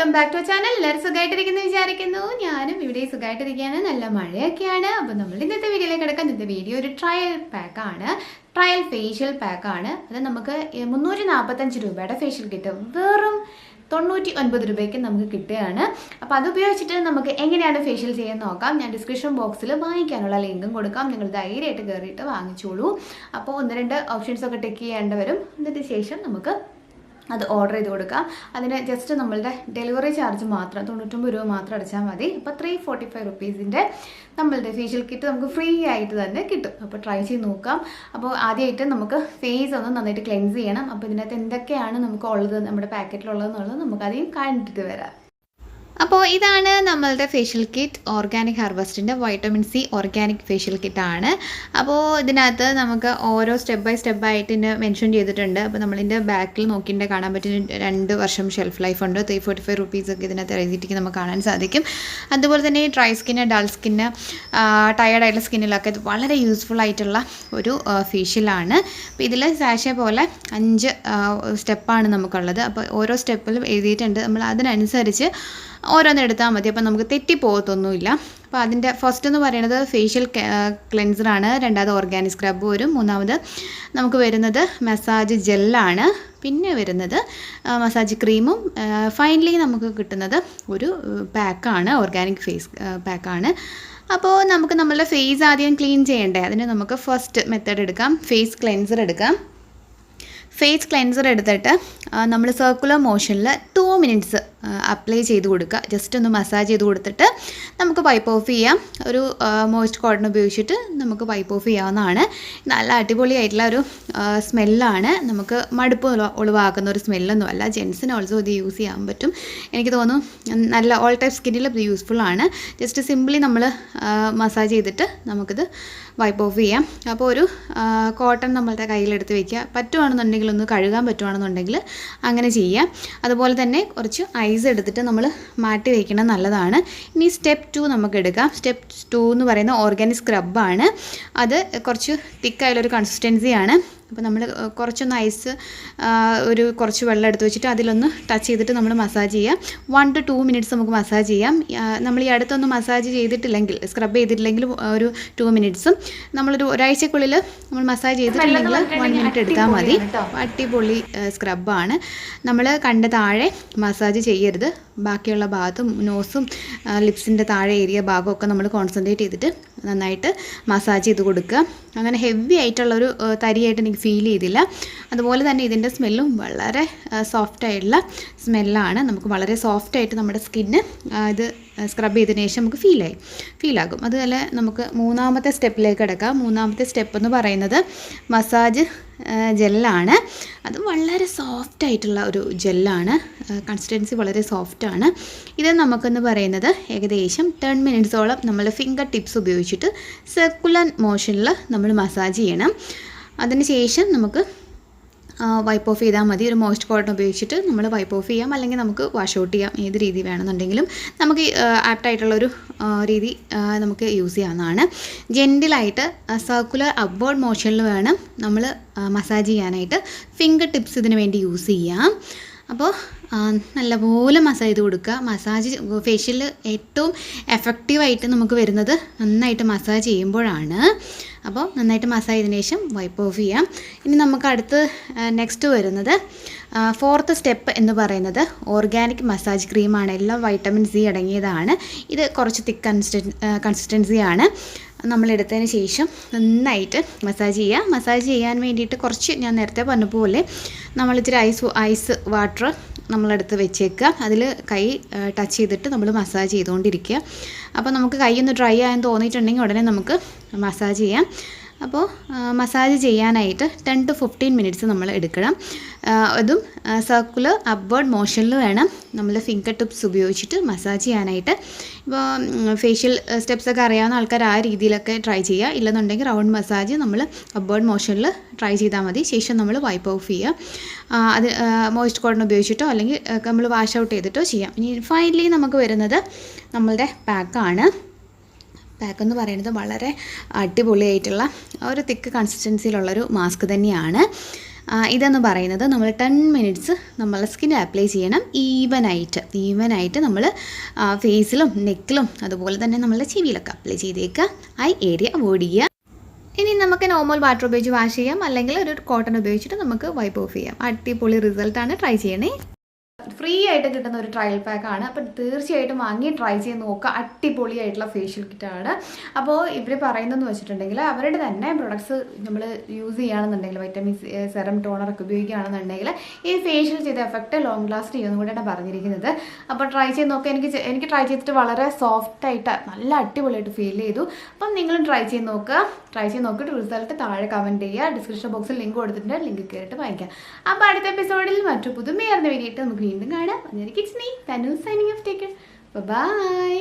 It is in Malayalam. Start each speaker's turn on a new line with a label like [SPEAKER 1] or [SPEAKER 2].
[SPEAKER 1] Welcome back to channel. എല്ലാവരും സുഖമായിട്ടിരിക്കുന്നു വിചാരിക്കുന്നു. ഞാനും ഇവിടെ സുഖമായിട്ടിരിക്കുകയാണ്. നല്ല മഴയൊക്കെയാണ്. അപ്പോൾ നമ്മൾ ഇന്നത്തെ വീഡിയോയിലേക്ക് കിടക്കാം. ഇന്നത്തെ വീഡിയോ ഒരു ട്രയൽ പാക്കാണ്, ട്രയൽ ഫേഷ്യൽ പാക്കാണ്. അത് നമുക്ക് 345 രൂപയുടെ ഫേഷ്യൽ കിട്ടും. വെറും 99 രൂപയ്ക്ക് നമുക്ക് കിട്ടുകയാണ്. അപ്പോൾ അത് ഉപയോഗിച്ചിട്ട് നമുക്ക് എങ്ങനെയാണ് ഫേഷ്യൽ ചെയ്യാൻ നോക്കാം. ഞാൻ ഡിസ്ക്രിപ്ഷൻ ബോക്സിൽ വാങ്ങിക്കാനുള്ള ലിങ്കും കൊടുക്കാം. നിങ്ങൾ ധൈര്യമായിട്ട് കയറിയിട്ട് വാങ്ങിച്ചോളൂ. അപ്പോൾ 1-2 ഓപ്ഷൻസൊക്കെ ടിക്ക് ചെയ്യേണ്ടി വരും. എന്നിട്ട് ശേഷം നമുക്ക് അത് ഓർഡർ ചെയ്ത് കൊടുക്കാം. അതിന് ജസ്റ്റ് നമ്മളുടെ ഡെലിവറി ചാർജ് മാത്രം 99 രൂപ മാത്രം അടച്ചാൽ മതി. അപ്പോൾ 345 റുപ്പീസിൻ്റെ നമ്മളുടെ ഫേഷ്യൽ കിറ്റ് നമുക്ക് ഫ്രീ ആയിട്ട് തന്നെ കിട്ടും. അപ്പോൾ ട്രൈ ചെയ്ത് നോക്കാം. അപ്പോൾ ആദ്യമായിട്ട് നമുക്ക് ഫേസ് ഒന്ന് നന്നായിട്ട് ക്ലെൻസ് ചെയ്യണം. അപ്പോൾ ഇതിനകത്ത് എന്തൊക്കെയാണ് നമുക്ക് ഉള്ളത്, നമ്മുടെ പാക്കറ്റിലുള്ളതെന്നുള്ളത് നമുക്ക് ആദ്യം കണ്ടിട്ട് വരാം. അപ്പോൾ ഇതാണ് നമ്മളുടെ ഫേഷ്യൽ കിറ്റ്. ഓർഗാനിക് ഹാർവസ്റ്റിൻ്റെ വൈറ്റമിൻ സി ഓർഗാനിക് ഫേഷ്യൽ കിറ്റാണ്. അപ്പോൾ ഇതിനകത്ത് നമുക്ക് ഓരോ സ്റ്റെപ്പ് ബൈ സ്റ്റെപ്പായിട്ട് ഇതിൻ്റെ മെൻഷൻ ചെയ്തിട്ടുണ്ട്. അപ്പോൾ നമ്മളിതിൻ്റെ ബാക്കിൽ നോക്കിയിട്ട് കാണാൻ പറ്റുന്ന 2 വർഷം ഷെൽഫ് ലൈഫ് ഉണ്ട്. 345 റുപ്പീസൊക്കെ ഇതിനകത്ത് എഴുതിയിട്ട് നമുക്ക് കാണാൻ സാധിക്കും. അതുപോലെ തന്നെ ഡ്രൈ സ്കിന്ന്, ഡൾ സ്കിന്ന്, ടയേർഡായിട്ടുള്ള സ്കിന്നിലൊക്കെ ഇത് വളരെ യൂസ്ഫുൾ ആയിട്ടുള്ള ഒരു ഫേഷ്യലാണ്. അപ്പോൾ ഇതിൽ സാഷെ പോലെ 5 സ്റ്റെപ്പാണ് നമുക്കുള്ളത്. അപ്പോൾ ഓരോ സ്റ്റെപ്പിലും എഴുതിയിട്ടുണ്ട്. നമ്മൾ അതിനനുസരിച്ച് ഓരോന്നെടുത്താൽ മതി. അപ്പോൾ നമുക്ക് തെറ്റിപ്പോകത്തൊന്നുമില്ല. അപ്പോൾ അതിൻ്റെ ഫസ്റ്റ് എന്ന് പറയുന്നത് ഫേഷ്യൽ ക്ലെൻസറാണ്. രണ്ടാമത് ഓർഗാനിക് സ്ക്രബ് വരും. മൂന്നാമത് നമുക്ക് വരുന്നത് മസാജ് ജെല്ലാണ്. പിന്നെ വരുന്നത് മസാജ് ക്രീമും. ഫൈനലി നമുക്ക് കിട്ടുന്നത് ഒരു പാക്കാണ്, ഓർഗാനിക് ഫേസ് പാക്കാണ്. അപ്പോൾ നമുക്ക് നമ്മളുടെ ഫേസ് ആദ്യം ക്ലീൻ ചെയ്യണ്ടേ. അതിന് നമുക്ക് ഫസ്റ്റ് മെത്തേഡ് എടുക്കാം. ഫേസ് ക്ലെൻസർ എടുക്കാം. ഫേസ് ക്ലെൻസർ എടുത്തിട്ട് നമ്മൾ സർക്കുലർ മോഷനിൽ 2 മിനിറ്റ്സ് അപ്ലൈ ചെയ്ത് കൊടുക്കുക. ജസ്റ്റ് ഒന്ന് മസാജ് ചെയ്ത് കൊടുത്തിട്ട് നമുക്ക് വൈപ്പ് ഓഫ് ചെയ്യാം. ഒരു മോയ്സ്റ്റ് കോട്ടൺ ഉപയോഗിച്ചിട്ട് നമുക്ക് വൈപ്പ് ഓഫ് ചെയ്യാവുന്നതാണ്. നല്ല അടിപൊളിയായിട്ടുള്ള ഒരു സ്മെല്ലാണ്. നമുക്ക് മടുപ്പ് ഒഴിവാക്കുന്ന ഒരു സ്മെല്ലൊന്നും അല്ല. ജെൻസിന് ഓൾസോ ഇത് യൂസ് ചെയ്യാൻ പറ്റും. എനിക്ക് തോന്നുന്നു നല്ല ഓൾ ടൈപ്പ് സ്കിന്നിൽ ഇത് യൂസ്ഫുള്ളാണ്. ജസ്റ്റ് സിംപ്ലി നമ്മൾ മസാജ് ചെയ്തിട്ട് നമുക്കിത് വൈപ്പ് ഓഫ് ചെയ്യാം. അപ്പോൾ ഒരു കോട്ടൺ നമ്മളുടെ കയ്യിലെടുത്ത് വയ്ക്കുക. പറ്റുവാണെന്നുണ്ടെങ്കിൽ ഒന്ന് കഴുകാൻ പറ്റുവാണെന്നുണ്ടെങ്കിൽ അങ്ങനെ ചെയ്യാം. അതുപോലെ തന്നെ കുറച്ച് ഐസ് എടുത്തിട്ട് നമ്മൾ മാറ്റി വയ്ക്കണം, നല്ലതാണ്. ഇനി സ്റ്റെപ്പ് 2 നമുക്ക് എടുക്കാം. സ്റ്റെപ്പ് 2 എന്ന് പറയുന്ന ഓർഗാനിക് സ്ക്രബാണ്. അത് കുറച്ച് തിക്കായുള്ളൊരു കൺസിസ്റ്റൻസിയാണ്. അപ്പോൾ നമ്മൾ കുറച്ചൊന്ന് ഐസ് കുറച്ച് വെള്ളം എടുത്ത് വെച്ചിട്ട് അതിലൊന്ന് ടച്ച് ചെയ്തിട്ട് നമ്മൾ മസാജ് ചെയ്യാം. 1 to 2 മിനിറ്റ്സ് നമുക്ക് മസാജ് ചെയ്യാം. നമ്മൾ ഈ അടുത്തൊന്ന് മസാജ് ചെയ്തിട്ടില്ലെങ്കിൽ, സ്ക്രബ് ചെയ്തിട്ടില്ലെങ്കിൽ ഒരു 2 മിനിറ്റ്സും, നമ്മളൊരു ഒരാഴ്ചക്കുള്ളിൽ നമ്മൾ മസാജ് ചെയ്തിട്ടില്ലെങ്കിൽ 1 മിനിറ്റ് എടുത്താൽ മതി. അടിപൊളി സ്ക്രബാണ്. നമ്മൾ കണ്ട താഴെ മസാജ് ചെയ്യരുത്. ബാക്കിയുള്ള ഭാഗത്തും നോസും ലിപ്സിൻ്റെ താഴെ ഏരിയ ഭാഗമൊക്കെ നമ്മൾ കോൺസെൻട്രേറ്റ് ചെയ്തിട്ട് നന്നായിട്ട് മസാജ് ചെയ്ത് കൊടുക്കുക. അങ്ങനെ ഹെവി ആയിട്ടുള്ളൊരു തരിയായിട്ട് എനിക്ക് ഫീൽ ചെയ്തില്ല. അതുപോലെ തന്നെ ഇതിൻ്റെ സ്മെല്ലും വളരെ സോഫ്റ്റായിട്ടുള്ള സ്മെല്ലാണ്. നമുക്ക് വളരെ സോഫ്റ്റായിട്ട് നമ്മുടെ സ്കിന്ന് ഇത് സ്ക്രബ് ചെയ്തതിന് ശേഷം നമുക്ക് ഫീലാകും. അതുപോലെ നമുക്ക് 3ാമത്തെ സ്റ്റെപ്പിലേക്ക് കിടക്കാം. 3ാമത്തെ സ്റ്റെപ്പ് എന്ന് പറയുന്നത് മസാജ് ജെല്ലാണ്. അത് വളരെ സോഫ്റ്റായിട്ടുള്ള ഒരു ജെല്ലാണ്. കൺസിസ്റ്റൻസി വളരെ സോഫ്റ്റാണ്. ഇത് നമുക്കെന്ന് പറയുന്നത് ഏകദേശം 10 മിനിറ്റ്സോളം നമ്മൾ ഫിംഗർ ടിപ്സ് ഉപയോഗിച്ചിട്ട് സർക്കുലർ മോഷനിൽ നമ്മൾ മസാജ് ചെയ്യണം. അതിന് ശേഷം നമുക്ക് വൈപ്പ് ഓഫ് ചെയ്താൽ മതി. ഒരു മോയ്സ്റ്റ് കോട്ടൺ ഉപയോഗിച്ചിട്ട് നമ്മൾ വൈപ്പ് ഓഫ് ചെയ്യാം, അല്ലെങ്കിൽ നമുക്ക് വാഷ് ഔട്ട് ചെയ്യാം. ഏത് രീതി വേണമെന്നുണ്ടെങ്കിലും നമുക്ക് ആപ്റ്റായിട്ടുള്ളൊരു രീതി നമുക്ക് യൂസ് ചെയ്യാവുന്നതാണ്. ജെൻറ്റിലായിട്ട് സർക്കുലർ അപ്വേർഡ് മോഷനിൽ വേണം നമ്മൾ മസാജ് ചെയ്യാനായിട്ട്. ഫിംഗർ ടിപ്സ് ഇതിന് വേണ്ടി യൂസ് ചെയ്യാം. അപ്പോൾ നല്ലപോലെ മസാജ് ചെയ്ത് കൊടുക്കുക. മസാജ് ഫേഷ്യൽ ഏറ്റവും എഫക്റ്റീവായിട്ട് നമുക്ക് വരുന്നത് നന്നായിട്ട് മസാജ് ചെയ്യുമ്പോഴാണ്. അപ്പോൾ നന്നായിട്ട് മസാജ് ചെയ്തതിന് ശേഷം വൈപ്പ് ഓഫ് ചെയ്യാം. ഇനി നമുക്ക് അടുത്ത് നെക്സ്റ്റ് വരുന്നത് 4th സ്റ്റെപ്പ് എന്ന് പറയുന്നത് ഓർഗാനിക് മസാജ് ക്രീമാണ്. എല്ലാം വൈറ്റമിൻ സി അടങ്ങിയതാണ്. ഇത് കുറച്ച് തിക്ക് കൺസിസ്റ്റൻസിയാണ്. നമ്മളെടുത്തതിന് ശേഷം നന്നായിട്ട് മസാജ് ചെയ്യുക. മസാജ് ചെയ്യാൻ വേണ്ടിയിട്ട് കുറച്ച് ഞാൻ നേരത്തെ പറഞ്ഞ പോലെ നമ്മളിത്തിരി ഐസ് വാട്ടർ നമ്മളെടുത്ത് വെച്ചേക്കുക. അതിൽ കൈ ടച്ച് ചെയ്തിട്ട് നമ്മൾ മസാജ് ചെയ്തുകൊണ്ടിരിക്കുക. അപ്പോൾ നമുക്ക് കൈ ഒന്ന് ഡ്രൈ ആയെന്ന് തോന്നിയിട്ടുണ്ടെങ്കിൽ ഉടനെ നമുക്ക് മസാജ് ചെയ്യാം. അപ്പോൾ മസാജ് ചെയ്യാനായിട്ട് 10 to 15 മിനിറ്റ്സ് നമ്മൾ എടുക്കണം. അതും സർക്കുലർ അപ്വേർഡ് മോഷനിൽ വേണം നമ്മൾ ഫിംഗർ ടിപ്സ് ഉപയോഗിച്ചിട്ട് മസാജ് ചെയ്യാനായിട്ട്. ഇപ്പോൾ ഫേഷ്യൽ സ്റ്റെപ്സൊക്കെ അറിയാവുന്ന ആൾക്കാർ ആ രീതിയിലൊക്കെ ട്രൈ ചെയ്യുക. ഇല്ലെന്നുണ്ടെങ്കിൽ റൗണ്ട് മസാജ് നമ്മൾ അപ്വേർഡ് മോഷനിൽ ട്രൈ ചെയ്താൽ മതി. ശേഷം നമ്മൾ വൈപ്പ് ഓഫ് ചെയ്യുക. അത് മോയ്സ്റ്റ് കോട്ടൺ ഉപയോഗിച്ചിട്ടോ അല്ലെങ്കിൽ നമ്മൾ വാഷ് ഔട്ട് ചെയ്തിട്ടോ ചെയ്യാം. ഇനി ഫൈനലി നമുക്ക് വരുന്നത് നമ്മളുടെ പാക്കാണ്. പാക്കെന്ന് പറയുന്നത് വളരെ അടിപൊളിയായിട്ടുള്ള ഒരു തിക്ക് കൺസിസ്റ്റൻസിയിലുള്ളൊരു മാസ്ക് തന്നെയാണ്. ഇതെന്ന് പറയുന്നത് നമ്മൾ 10 മിനിറ്റ്സ് നമ്മളെ സ്കിന്നിൽ അപ്ലൈ ചെയ്യണം ഈവനായിട്ട് നമ്മൾ ഫേസിലും നെക്കിലും അതുപോലെ തന്നെ നമ്മളുടെ ചെവിയിലൊക്കെ അപ്ലൈ ചെയ്തേക്കുക. ഐ ഏരിയ അവോയ്ഡ് ചെയ്യുക. ഇനി നമുക്ക് നോർമൽ വാട്ടർ ഉപയോഗിച്ച് വാഷ് ചെയ്യാം, അല്ലെങ്കിൽ ഒരു കോട്ടൺ ഉപയോഗിച്ചിട്ട് നമുക്ക് വൈപ്പ് ഓഫ് ചെയ്യാം. അടിപൊളി റിസൾട്ടാണ്, ട്രൈ ചെയ്യണേ. ഫ്രീ ആയിട്ട് കിട്ടുന്ന ഒരു ട്രയൽ പാക്കാണ്. അപ്പം തീർച്ചയായിട്ടും വാങ്ങി ട്രൈ ചെയ്ത് നോക്കുക. അടിപൊളിയായിട്ടുള്ള ഫേഷ്യൽ കിറ്റാണ്. അപ്പോൾ ഇവർ പറയുന്നതെന്ന് വെച്ചിട്ടുണ്ടെങ്കിൽ അവരുടെ തന്നെ പ്രൊഡക്ട്സ് നമ്മൾ യൂസ് ചെയ്യുകയാണെന്നുണ്ടെങ്കിൽ വൈറ്റമിൻ സെറം ടോണറൊക്കെ ഉപയോഗിക്കുകയാണെന്നുണ്ടെങ്കിൽ ഈ ഫേഷ്യൽ ചെയ്ത എഫക്റ്റ് ലോങ് ലാസ്റ്റ് ചെയ്യുമെന്ന് കൂടെയാണ് പറഞ്ഞിരിക്കുന്നത്. അപ്പോൾ ട്രൈ ചെയ്ത് നോക്കുക. എനിക്ക് ട്രൈ ചെയ്തിട്ട് വളരെ സോഫ്റ്റായിട്ട് നല്ല അടിപൊളിയായിട്ട് ഫീൽ ചെയ്തു. അപ്പം നിങ്ങളും ട്രൈ ചെയ്ത് നോക്കുക. ട്രൈ ചെയ്ത് നോക്കിയിട്ട് റിസൾട്ട് താഴെ കമൻറ്റ് ചെയ്യുക. ഡിസ്ക്രിപ്ഷൻ ബോക്സിൽ ലിങ്ക് കൊടുത്തിട്ടുണ്ട്, ലിങ്ക് കയറിയിട്ട് വാങ്ങിക്കാം. അപ്പോൾ അടുത്ത എപ്പിസോഡിൽ മറ്റു പുതുമയാർന്ന വീഡിയോ നമുക്ക് വീണ്ടും കാണാം. അന്നേരം it's me Tanu signing off. Take care. By.